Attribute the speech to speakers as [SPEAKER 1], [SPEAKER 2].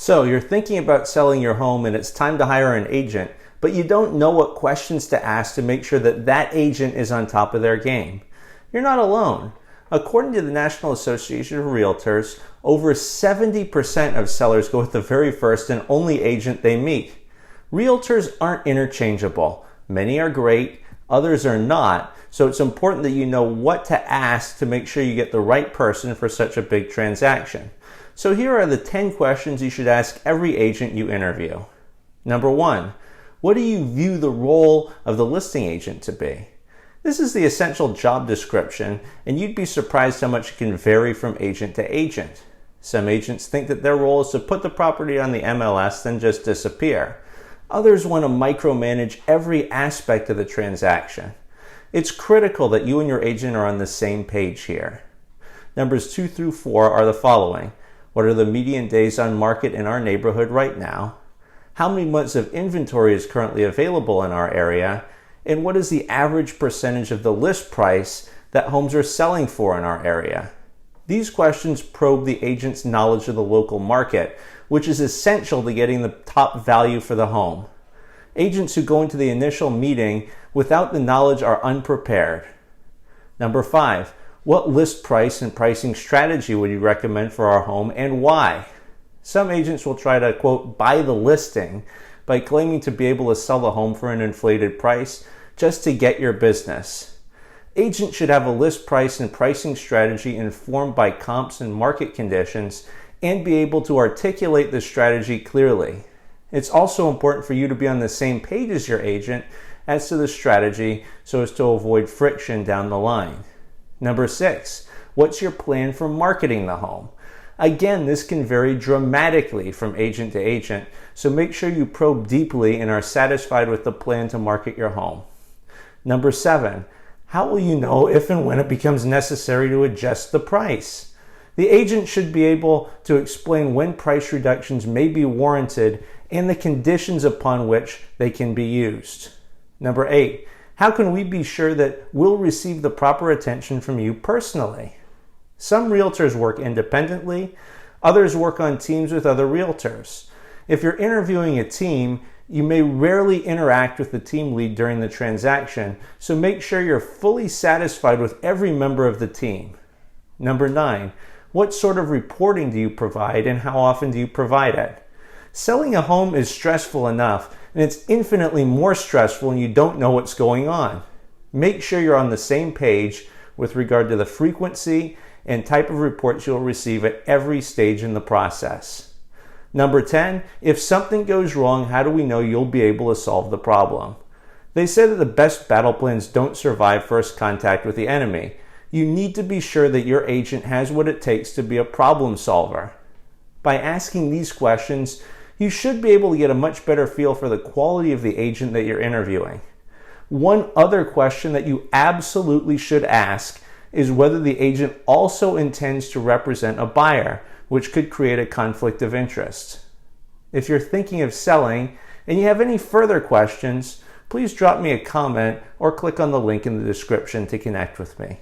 [SPEAKER 1] So you're thinking about selling your home and it's time to hire an agent, but you don't know what questions to ask to make sure that that agent is on top of their game. You're not alone. According to the National Association of Realtors, over 70% of sellers go with the very first and only agent they meet. Realtors aren't interchangeable. Many are great, others are not, so it's important that you know what to ask to make sure you get the right person for such a big transaction. So here are the 10 questions you should ask every agent you interview. Number 1, what do you view the role of the listing agent to be? This is the essential job description, and you'd be surprised how much it can vary from agent to agent. Some agents think that their role is to put the property on the MLS, then just disappear. Others want to micromanage every aspect of the transaction. It's critical that you and your agent are on the same page here. Numbers 2 through 4 are the following. What are the median days on market in our neighborhood right now? How many months of inventory is currently available in our area? And what is the average percentage of the list price that homes are selling for in our area? These questions probe the agent's knowledge of the local market, which is essential to getting the top value for the home. Agents who go into the initial meeting without the knowledge are unprepared. Number 5, what list price and pricing strategy would you recommend for our home and why? Some agents will try to, quote, buy the listing by claiming to be able to sell the home for an inflated price just to get your business. Agents should have a list price and pricing strategy informed by comps and market conditions and be able to articulate the strategy clearly. It's also important for you to be on the same page as your agent as to the strategy so as to avoid friction down the line. Number 6, what's your plan for marketing the home? Again, this can vary dramatically from agent to agent, so make sure you probe deeply and are satisfied with the plan to market your home. Number 7, how will you know if and when it becomes necessary to adjust the price? The agent should be able to explain when price reductions may be warranted and the conditions upon which they can be used. Number 8, how can we be sure that we'll receive the proper attention from you personally? Some realtors work independently, others work on teams with other realtors. If you're interviewing a team, you may rarely interact with the team lead during the transaction, so make sure you're fully satisfied with every member of the team. Number 9, what sort of reporting do you provide and how often do you provide it? Selling a home is stressful enough, and it's infinitely more stressful when you don't know what's going on. Make sure you're on the same page with regard to the frequency and type of reports you'll receive at every stage in the process. Number 10, if something goes wrong, how do we know you'll be able to solve the problem? They say that the best battle plans don't survive first contact with the enemy. You need to be sure that your agent has what it takes to be a problem solver. By asking these questions, you should be able to get a much better feel for the quality of the agent that you're interviewing. One other question that you absolutely should ask is whether the agent also intends to represent a buyer, which could create a conflict of interest. If you're thinking of selling and you have any further questions, please drop me a comment or click on the link in the description to connect with me.